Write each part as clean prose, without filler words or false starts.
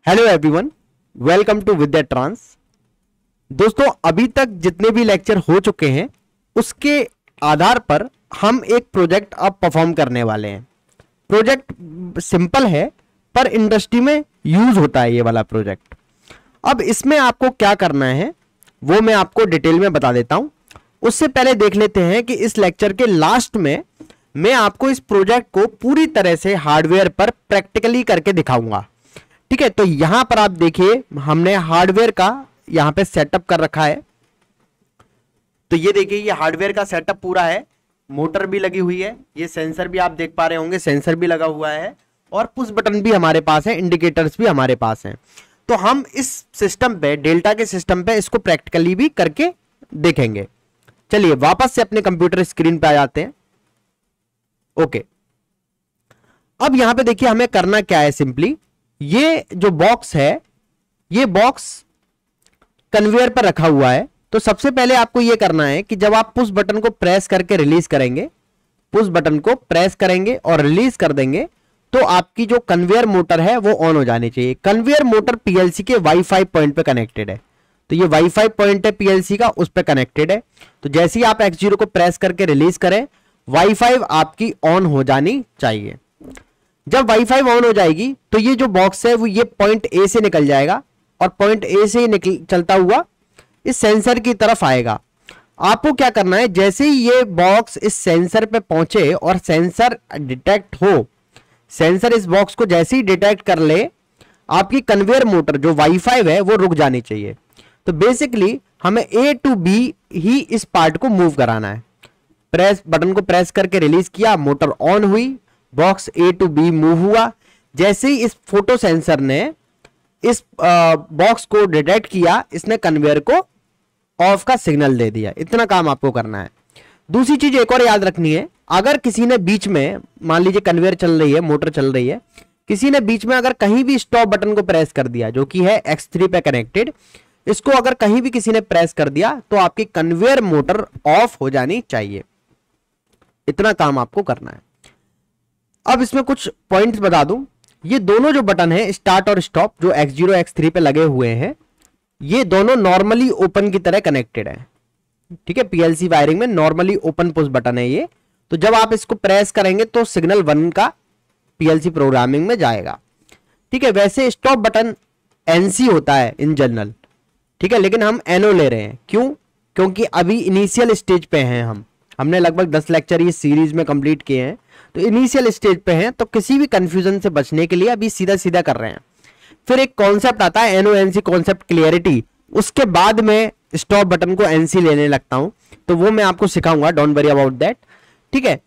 Hello everyone, welcome to Vidya Trans. दोस्तों, अभी तक जितने भी लेक्चर हो चुके हैं उसके आधार पर हम एक प्रोजेक्ट अब परफॉर्म करने वाले हैं। प्रोजेक्ट सिंपल है पर इंडस्ट्री में यूज होता है ये वाला प्रोजेक्ट। अब इसमें आपको क्या करना है वो मैं आपको डिटेल में बता देता हूं। उससे पहले देख लेते हैं कि इस लेक्चर के लास्ट में मैं आपको इस प्रोजेक्ट को पूरी तरह से हार्डवेयर पर प्रैक्टिकली करके दिखाऊंगा। ठीक है, तो यहां पर आप देखिए हमने हार्डवेयर का यहां पे सेटअप कर रखा है। तो ये देखिए ये हार्डवेयर का सेटअप पूरा है, मोटर भी लगी हुई है, ये सेंसर भी आप देख पा रहे होंगे, सेंसर भी लगा हुआ है और पुश बटन भी हमारे पास है, इंडिकेटर्स भी हमारे पास हैं। तो हम इस सिस्टम पे, डेल्टा के सिस्टम पे इसको प्रैक्टिकली भी करके देखेंगे। चलिए वापस से अपने कंप्यूटर स्क्रीन पे आ जाते हैं। ओके, अब यहां पे देखिए हमें करना क्या है। सिंपली ये जो बॉक्स है, ये बॉक्स कन्वेयर पर रखा हुआ है। तो सबसे पहले आपको ये करना है कि जब आप पुश बटन को प्रेस करके रिलीज करेंगे, पुश बटन को प्रेस करेंगे और रिलीज कर देंगे तो आपकी जो कन्वेयर मोटर है वो ऑन हो जानी चाहिए। कन्वेयर मोटर पीएलसी के वाईफाई पॉइंट पे कनेक्टेड है। तो ये वाईफाई पॉइंट है पीएलसी का, उस पे कनेक्टेड है। तो जैसे ही आप X0 को प्रेस करके रिलीज करें, वाईफाई आपकी ऑन हो जानी चाहिए। जब वाईफाई ऑन हो जाएगी तो ये जो बॉक्स है वो ये पॉइंट ए से निकल जाएगा और पॉइंट ए से निकल चलता हुआ इस सेंसर की तरफ आएगा। आपको क्या करना है, जैसे ही ये बॉक्स इस सेंसर पे पहुंचे और सेंसर डिटेक्ट हो, सेंसर इस बॉक्स को जैसे ही डिटेक्ट कर ले, आपकी कन्वेयर मोटर जो वाईफाई है वो रुक जानी चाहिए। तो बेसिकली हमें ए टू बी ही इस पार्ट को मूव कराना है। प्रेस बटन को प्रेस करके रिलीज किया, मोटर ऑन हुई, box A to B move हुआ। जैसे ही इस फोटो सेंसर ने इस बॉक्स को डिटेक्ट किया, इसने कन्वेयर को ऑफ का सिग्नल दे दिया। इतना काम आपको करना है। दूसरी चीज एक और याद रखनी है, अगर किसी ने बीच में, मान लीजिए कन्वेयर चल रही है, मोटर चल रही है, किसी ने बीच में अगर कहीं भी स्टॉप बटन को प्रेस कर दिया जो कि है X3 पे कनेक्टेड, इसको अगर कहीं भी किसी ने प्रेस कर दिया तो आपकी कन्वेयर मोटर ऑफ हो जानी चाहिए। इतना काम आपको करना है। अब इसमें कुछ पॉइंट्स बता दूं। ये दोनों जो बटन है स्टार्ट और स्टॉप, जो X0 X3 पे लगे हुए हैं, ये दोनों नॉर्मली ओपन की तरह कनेक्टेड है। ठीक है, पीएलसी वायरिंग में नॉर्मली ओपन पुश बटन है ये। तो जब आप इसको प्रेस करेंगे तो सिग्नल 1 का पीएलसी प्रोग्रामिंग में जाएगा। ठीक है, वैसे स्टॉप बटन एनसी होता है इन जनरल। ठीक है, लेकिन हम एनओ ले रहे हैं। क्यों? क्योंकि अभी इनिशियल स्टेज पे हैं हमने लगभग 10 लेक्चर इस सीरीज में कंप्लीट किए हैं, तो इनिशियल स्टेज पे हैं, तो किसी भी कंफ्यूजन से बचने के लिए अभी सीधा सीधा कर रहे हैं। फिर एक कॉन्सेप्ट आता है एनओएनसी कॉन्सेप्ट क्लियरिटी, उसके बाद में स्टॉप बटन को एनसी लेने लगता हूं, तो वो मैं आपको सिखाऊंगा, डोंट वरी अबाउट दैट। ठीक है,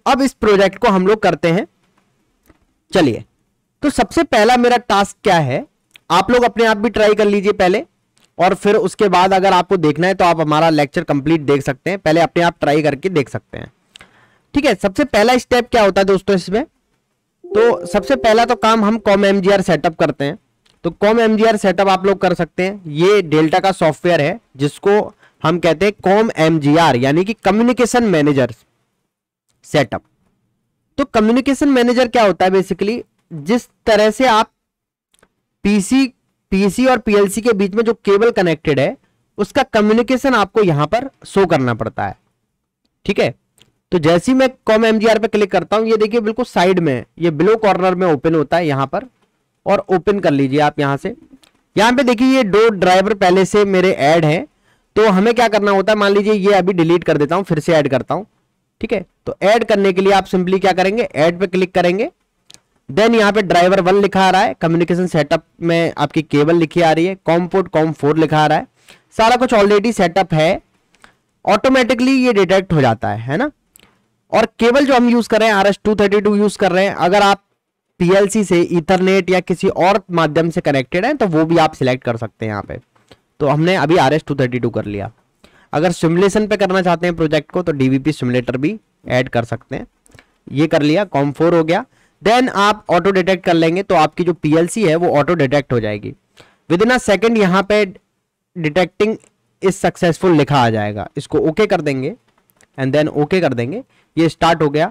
अब इस प्रोजेक्ट को हम लोग करते हैं। चलिए, तो सबसे पहला मेरा टास्क क्या है, आप लोग अपने आप भी ट्राई कर लीजिए पहले, और फिर उसके बाद अगर आपको देखना है तो आप हमारा लेक्चर कंप्लीट देख सकते हैं। पहले अपने आप ट्राई करके देख सकते हैं। ठीक है, सबसे पहला स्टेप क्या होता है दोस्तों इसमें, तो सबसे पहला तो काम हम कॉम एमजीआर सेटअप करते हैं। तो कॉम एमजीआर सेटअप आप लोग कर सकते हैं। ये डेल्टा का सॉफ्टवेयर है जिसको हम कहते हैं कॉम एमजीआर, यानी कि कम्युनिकेशन मैनेजर सेटअप। तो कम्युनिकेशन मैनेजर क्या होता है, बेसिकली जिस तरह से आप पीसी और पीएलसी के बीच में जो केबल कनेक्टेड है उसका कम्युनिकेशन आपको यहां पर शो करना पड़ता है। ठीक है, तो जैसे ही मैं कॉम एमजीआर पे क्लिक करता हूं, ये देखिए बिल्कुल साइड में, ये बिलो कॉर्नर में ओपन होता है यहां पर, और ओपन कर लीजिए आप यहां से। यहां पे देखिए ये 2 ड्राइवर पहले से मेरे ऐड हैं, तो हमें क्या करना होता है, मान लीजिए ये अभी डिलीट कर देता हूं, फिर से ऐड करता हूं। ठीक है, तो ऐड करने के लिए आप सिंपली क्या करेंगे, ऐड पे क्लिक करेंगे। देन यहाँ पे ड्राइवर 1 लिखा आ रहा है, कम्युनिकेशन सेटअप में आपकी केबल लिखी आ रही है, कॉम पोर्ट कॉम 4 लिखा आ रहा है, सारा कुछ ऑलरेडी सेटअप है, ऑटोमेटिकली ये डिटेक्ट हो जाता है ना। और केबल जो हम यूज कर रहे हैं RS-232 यूज कर रहे हैं। अगर आप पीएलसी से ईथरनेट या किसी और माध्यम से कनेक्टेड हैं तो वो भी आप सिलेक्ट कर सकते हैं यहाँ पे। तो हमने अभी RS-232 कर लिया। अगर सिमुलेशन पे करना चाहते हैं प्रोजेक्ट को तो डीवीपी सिमुलेटर भी ऐड कर सकते हैं। ये कर लिया, कॉम 4 हो गया। देन आप ऑटो डिटेक्ट कर लेंगे तो आपकी जो पीएलसी है वो ऑटो डिटेक्ट हो जाएगी। विद इन अ सेकेंड यहाँ पे डिटेक्टिंग इज सक्सेसफुल लिखा आ जाएगा। इसको ओके कर देंगे एंड देन ओके कर देंगे, ये स्टार्ट हो गया।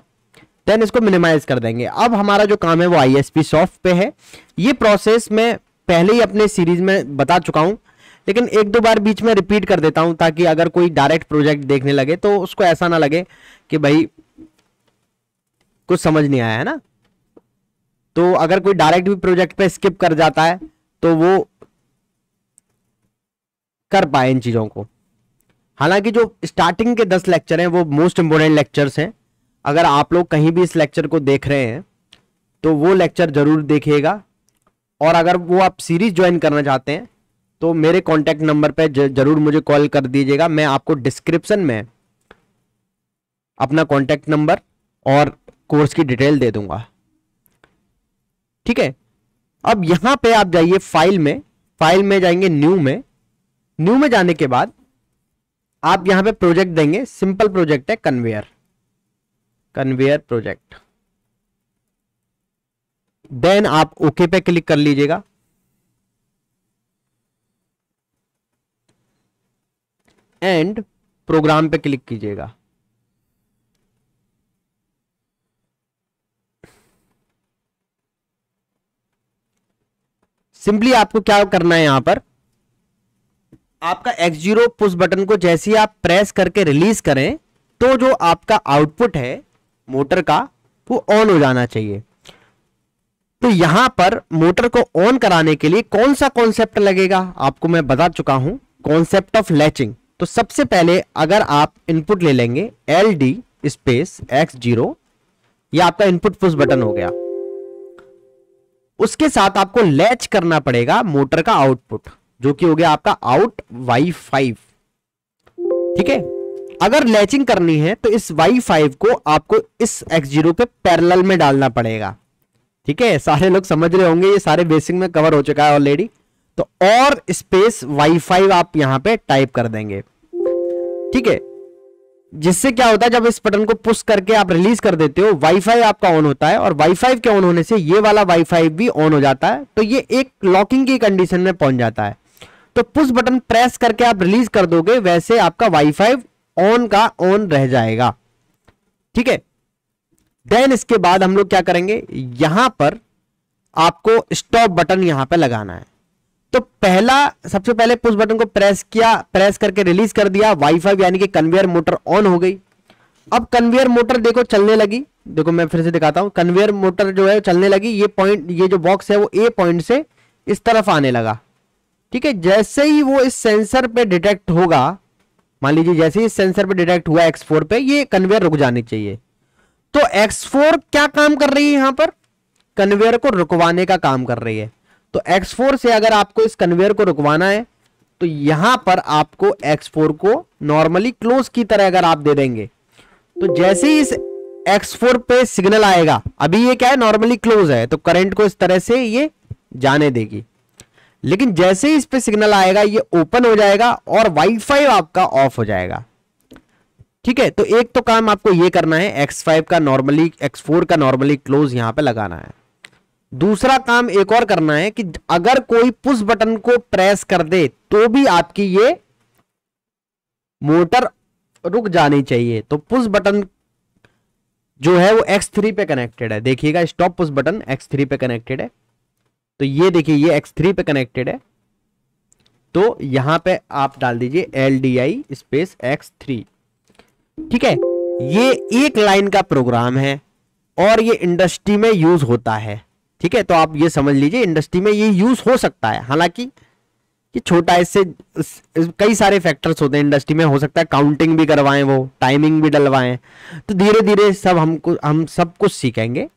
देन इसको मिनिमाइज कर देंगे। अब हमारा जो काम है वो ISP सॉफ्ट पे है। ये प्रोसेस मैं पहले ही अपने सीरीज में बता चुका हूं, लेकिन एक दो बार बीच में रिपीट कर देता हूं ताकि अगर कोई डायरेक्ट प्रोजेक्ट देखने लगे तो उसको ऐसा ना लगे कि भाई कुछ समझ नहीं आया है ना। तो अगर कोई डायरेक्ट भी प्रोजेक्ट पे स्किप कर जाता है तो वो कर पाए इन चीजों को। हालांकि जो स्टार्टिंग के 10 लेक्चर हैं वो मोस्ट इंपोर्टेंट लेक्चर्स हैं। अगर आप लोग कहीं भी इस लेक्चर को देख रहे हैं तो वो लेक्चर जरूर देखिएगा, और अगर वो आप सीरीज ज्वाइन करना चाहते हैं तो मेरे कॉन्टैक्ट नंबर पे जरूर मुझे कॉल कर दीजिएगा। मैं आपको डिस्क्रिप्शन में अपना कॉन्टैक्ट नंबर और कोर्स की डिटेल दे दूंगा, ठीक है। अब यहां पे आप जाइए फाइल में जाएंगे न्यू में जाने के बाद आप यहां पे प्रोजेक्ट देंगे, सिंपल प्रोजेक्ट है कन्वेयर प्रोजेक्ट। देन आप ओके पे क्लिक कर लीजिएगा। एंड प्रोग्राम पे क्लिक कीजिएगा। सिंपली आपको क्या करना है, यहां पर आपका X0 पुश बटन को जैसे ही आप प्रेस करके रिलीज करें तो जो आपका आउटपुट है मोटर का वो ऑन हो जाना चाहिए। तो यहां पर मोटर को ऑन कराने के लिए कौन सा कॉन्सेप्ट लगेगा आपको मैं बता चुका हूं, कॉन्सेप्ट ऑफ लैचिंग। तो सबसे पहले अगर आप इनपुट ले लेंगे LD स्पेस X0, यह आपका इनपुट पुश बटन हो गया। उसके साथ आपको लैच करना पड़ेगा मोटर का आउटपुट, जो कि हो गया आपका आउट Y5, ठीक है। अगर लैचिंग करनी है तो इस Y5 को आपको इस X0 पे पैरेलल में डालना पड़ेगा, ठीक है। सारे लोग समझ रहे होंगे, ये सारे बेसिक में कवर हो चुका है ऑलरेडी। तो और स्पेस Y5 आप यहां पे टाइप कर देंगे, ठीक है। जिससे क्या होता है, जब इस बटन को पुश करके आप रिलीज कर देते हो वाईफाई आपका ऑन होता है, और वाईफाई के ऑन होने से ये वाला वाईफाई भी ऑन हो जाता है। तो ये एक लॉकिंग की कंडीशन में पहुंच जाता है। तो पुश बटन प्रेस करके आप रिलीज कर दोगे, वैसे आपका वाईफाई ऑन का ऑन रह जाएगा, ठीक है। देन इसके बाद हम लोग क्या करेंगे, यहां पर आपको स्टॉप बटन यहां पे लगाना है। तो सबसे पहले पुश बटन को प्रेस किया, प्रेस करके रिलीज कर दिया, वाईफाई यानी कि कन्वेयर मोटर ऑन हो गई। अब कन्वेयर मोटर देखो चलने लगी, देखो मैं फिर से दिखाता हूं, कन्वेयर मोटर जो है चलने लगी। ये पॉइंट, ये जो बॉक्स है वो ए पॉइंट से इस तरफ आने लगा, ठीक है। जैसे ही वो इस सेंसर पे डिटेक्ट होगा, मान लीजिए जैसे ही इस सेंसर पे डिटेक्ट हुआ X4 पे, ये कन्वेयर रुक जानी चाहिए। तो X4 क्या काम कर रही है, यहां पर कन्वेयर को रुकवाने का काम कर रही है। तो X4 से अगर आपको इस कन्वेयर को रुकवाना है तो यहां पर आपको X4 को नॉर्मली क्लोज की तरह अगर आप दे देंगे, तो जैसे ही इस X4 पे सिग्नल आएगा, अभी ये क्या है नॉर्मली क्लोज है, तो करंट को इस तरह से ये जाने देगी। लेकिन जैसे ही इस पे सिग्नल आएगा ये ओपन हो जाएगा और वाईफाई आपका ऑफ हो जाएगा, ठीक है। तो एक तो काम आपको ये करना है, X4 का नॉर्मली क्लोज यहां पे लगाना है। दूसरा काम एक और करना है कि अगर कोई पुश बटन को प्रेस कर दे तो भी आपकी ये मोटर रुक जानी चाहिए। तो पुश बटन जो है वो X3 पे कनेक्टेड है, देखिएगा स्टॉप पुश बटन X3 पे कनेक्टेड है। तो ये देखिए ये X3 पे कनेक्टेड है, तो यहां पे आप डाल दीजिए LDI स्पेस X3, ठीक है। ये एक लाइन का प्रोग्राम है और ये इंडस्ट्री में यूज होता है, ठीक है। तो आप ये समझ लीजिए इंडस्ट्री में ये यूज हो सकता है, हालांकि ये छोटा, इससे कई सारे फैक्टर्स होते हैं इंडस्ट्री में। हो सकता है काउंटिंग भी करवाएं, वो टाइमिंग भी डलवाएं। तो धीरे धीरे हम सब कुछ सीखेंगे,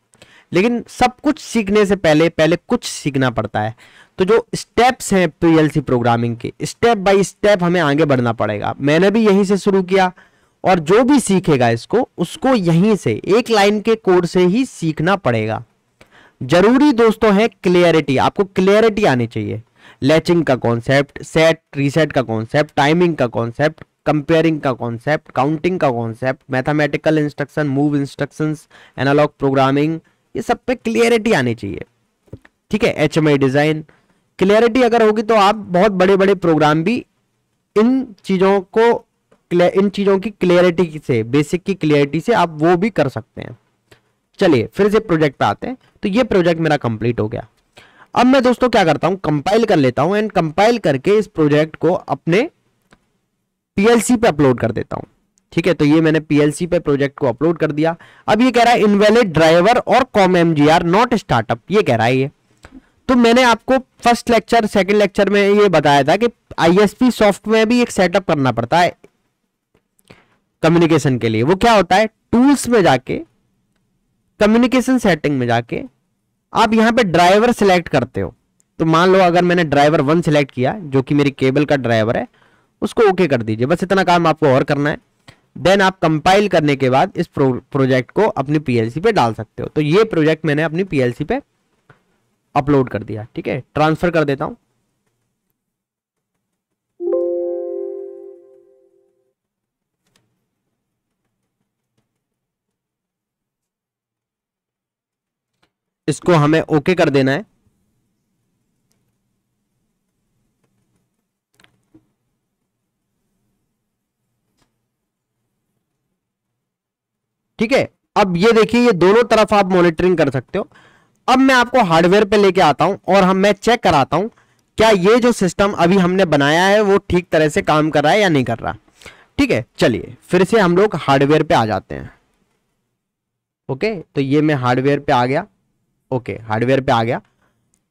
लेकिन सब कुछ सीखने से पहले कुछ सीखना पड़ता है। तो जो स्टेप्स हैं PLC प्रोग्रामिंग के, स्टेप बाय स्टेप हमें आगे बढ़ना पड़ेगा। मैंने भी यहीं से शुरू किया, और जो भी सीखेगा इसको उसको यहीं से एक लाइन के कोड से ही सीखना पड़ेगा। जरूरी दोस्तों है क्लियरिटी, आपको क्लियरिटी आनी चाहिए। लैचिंग का कॉन्सेप्ट, सेट रीसेट का कॉन्सेप्ट, टाइमिंग का कॉन्सेप्ट, कंपेयरिंग का कॉन्सेप्ट, काउंटिंग का concept, mathematical instruction, move instructions, analogue programming, ये सब पे क्लियरिटी आनी चाहिए, ठीक है। HMI डिजाइन, क्लियरिटी अगर होगी तो आप बहुत बड़े बड़े प्रोग्राम भी इन चीजों की क्लियरिटी से, बेसिक की क्लियरिटी से आप वो भी कर सकते हैं। चलिए फिर से प्रोजेक्ट पे आते हैं। तो ये प्रोजेक्ट मेरा कंप्लीट हो गया। अब मैं दोस्तों क्या करता हूं, कंपाइल कर लेता हूं एंड कंपाइल करके इस प्रोजेक्ट को अपने पीएलसी पे अपलोड कर देता हूं। ठीक है, तो ये मैंने पीएलसी पे प्रोजेक्ट को अपलोड कर दिया। अब ये कह रहा है इनवैलिड ड्राइवर और कॉम एमजीआर नॉट स्टार्टअप, ये कह रहा है ये। तो मैंने आपको फर्स्ट लेक्चर सेकंड लेक्चर में ये बताया था कि आईएसपी सॉफ्टवेयर भी एक सेटअप करना पड़ता है कम्युनिकेशन के लिए। वो क्या होता है, टूल्स में जाके कम्युनिकेशन सेटिंग में जाके आप यहां पे ड्राइवर सिलेक्ट करते हो। तो मान लो अगर मैंने ड्राइवर 1 सिलेक्ट किया जो कि मेरी केबल का ड्राइवर है, उसको ओके कर दीजिए। बस इतना काम आपको और करना है। देन आप कंपाइल करने के बाद इस प्रोजेक्ट को अपनी पीएलसी पे डाल सकते हो। तो ये प्रोजेक्ट मैंने अपनी पीएलसी पे अपलोड कर दिया। ठीक है, ट्रांसफर कर देता हूं। इसको हमें ओके कर देना है। ठीक है, अब ये देखिए ये दोनों तरफ आप मॉनिटरिंग कर सकते हो। अब मैं आपको हार्डवेयर पे लेके आता हूं और मैं चेक कराता हूं क्या ये जो सिस्टम अभी हमने बनाया है वो ठीक तरह से काम कर रहा है या नहीं कर रहा। ठीक है, चलिए फिर से हम लोग हार्डवेयर पे आ जाते हैं। ओके, तो ये मैं हार्डवेयर पे आ गया। ओके, हार्डवेयर पे आ गया।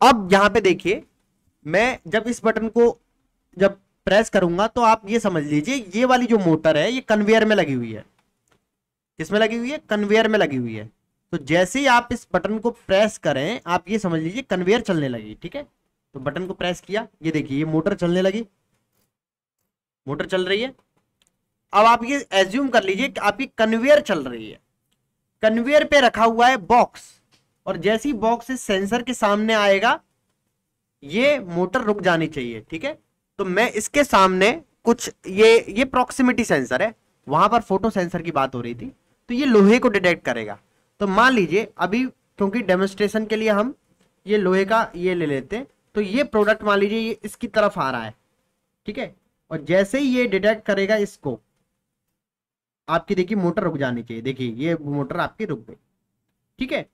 अब यहां पे देखिए मैं जब इस बटन को जब प्रेस करूंगा तो आप ये समझ लीजिए ये वाली जो मोटर है ये कन्वेयर में लगी हुई है। किसमें लगी हुई है, कन्वेयर में लगी हुई है। तो जैसे ही आप इस बटन को प्रेस करें आप ये समझ लीजिए कन्वेयर चलने लगी। ठीक है, तो बटन को प्रेस किया, ये देखिए ये मोटर चलने लगी, मोटर चल रही है। अब आप ये एज्यूम कर लीजिए कि आपकी कन्वेयर चल रही है। कन्वेयर पे रखा हुआ है बॉक्स, और जैसी बॉक्स इस सेंसर के सामने आएगा ये मोटर रुक जानी चाहिए। ठीक है, तो मैं इसके सामने कुछ ये प्रॉक्सिमिटी सेंसर है, वहां पर फोटो सेंसर की बात हो रही थी, तो ये लोहे को डिटेक्ट करेगा। तो मान लीजिए अभी क्योंकि डेमोन्स्ट्रेशन के लिए हम ये लोहे का ये ले लेते हैं, तो ये प्रोडक्ट मान लीजिए ये इसकी तरफ आ रहा है। ठीक है, और जैसे ही ये डिटेक्ट करेगा इसको, आपकी देखिए मोटर रुक जानी चाहिए। देखिए ये मोटर आपकी रुक गई। ठीक है,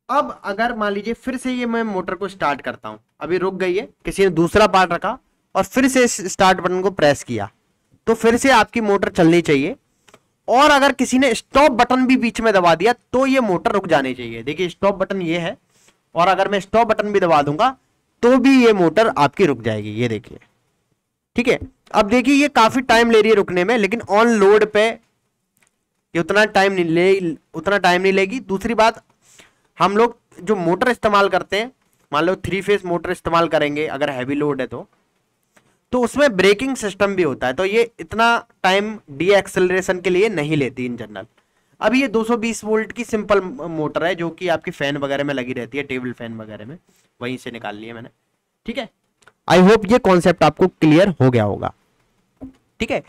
अब अगर मान लीजिए फिर से ये मैं मोटर को स्टार्ट करता हूं, अभी रुक गई है, किसी ने दूसरा पार्ट रखा और फिर से स्टार्ट बटन को प्रेस किया तो फिर से आपकी मोटर चलनी चाहिए। और अगर किसी ने स्टॉप बटन भी बीच में दबा दिया तो ये मोटर रुक जानी चाहिए। देखिए स्टॉप बटन ये है, और अगर मैं स्टॉप बटन भी दबा दूंगा तो भी ये मोटर आपकी रुक जाएगी। ये देखिए, ठीक है। अब देखिए ये काफी टाइम ले रही है रुकने में, लेकिन ऑन लोड पे ये उतना टाइम नहीं लेगी। दूसरी बात, हम लोग जो मोटर इस्तेमाल करते हैं, मान लो 3 फेज मोटर इस्तेमाल करेंगे अगर हैवी लोड है तो उसमें ब्रेकिंग सिस्टम भी होता है, तो ये इतना टाइम डी एक्सेलरेशन के लिए नहीं लेती इन जनरल। अब ये 220 वोल्ट की सिंपल मोटर है जो कि आपकी फैन वगैरह में लगी रहती है, टेबल फैन वगैरह में, वहीं से निकाल लिया मैंने। ठीक है, आई होप ये कॉन्सेप्ट आपको क्लियर हो गया होगा। ठीक है,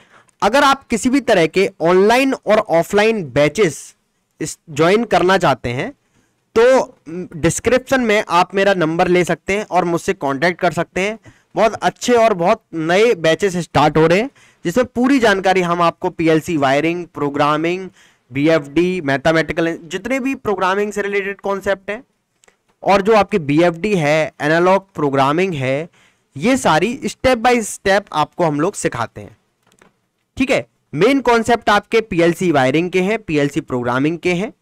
अगर आप किसी भी तरह के ऑनलाइन और ऑफलाइन बैचेस ज्वाइन करना चाहते हैं तो डिस्क्रिप्शन में आप मेरा नंबर ले सकते हैं और मुझसे कांटेक्ट कर सकते हैं। बहुत अच्छे और बहुत नए बैचेस स्टार्ट हो रहे हैं जिसमें पूरी जानकारी हम आपको PLC wiring, programming, BFD, mathematical, जितने भी प्रोग्रामिंग से रिलेटेड कॉन्सेप्ट हैं और जो आपकी बीएफडी है, एनालॉग प्रोग्रामिंग है, ये सारी स्टेप बाय स्टेप आपको हम लोग सिखाते हैं। ठीक है, मेन कॉन्सेप्ट आपके पीएलसी वायरिंग के हैं, पीएलसी प्रोग्रामिंग के हैं,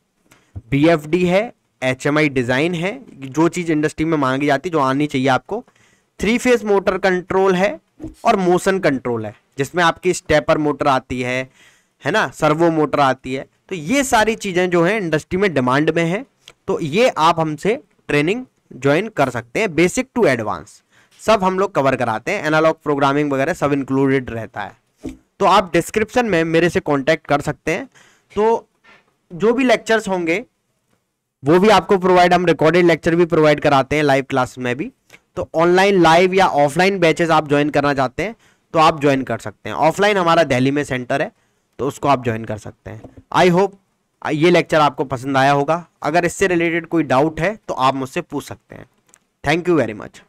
बीएफडी है, एचएमआई डिजाइन है, जो चीज इंडस्ट्री में मांगी जाती है, जो आनी चाहिए आपको। 3 फेज मोटर कंट्रोल है और मोशन कंट्रोल है, जिसमें आपकी स्टेपर मोटर आती है ना, सर्वो मोटर आती है। तो ये सारी चीजें जो है इंडस्ट्री में डिमांड में है, तो ये आप हमसे ट्रेनिंग ज्वाइन कर सकते हैं। बेसिक टू एडवांस सब हम लोग कवर कराते हैं, एनालॉग प्रोग्रामिंग वगैरह सब इंक्लूडेड रहता है। तो आप डिस्क्रिप्शन में मेरे से कांटेक्ट कर सकते हैं। तो जो भी लेक्चर्स होंगे वो भी आपको प्रोवाइड, हम रिकॉर्डेड लेक्चर भी प्रोवाइड कराते हैं लाइव क्लास में भी। तो ऑनलाइन, लाइव या ऑफलाइन बैचेस आप ज्वाइन करना चाहते हैं तो आप ज्वाइन कर सकते हैं। ऑफलाइन हमारा दिल्ली में सेंटर है तो उसको आप ज्वाइन कर सकते हैं। आई होप ये लेक्चर आपको पसंद आया होगा। अगर इससे रिलेटेड कोई डाउट है तो आप मुझसे पूछ सकते हैं। Thank you very much.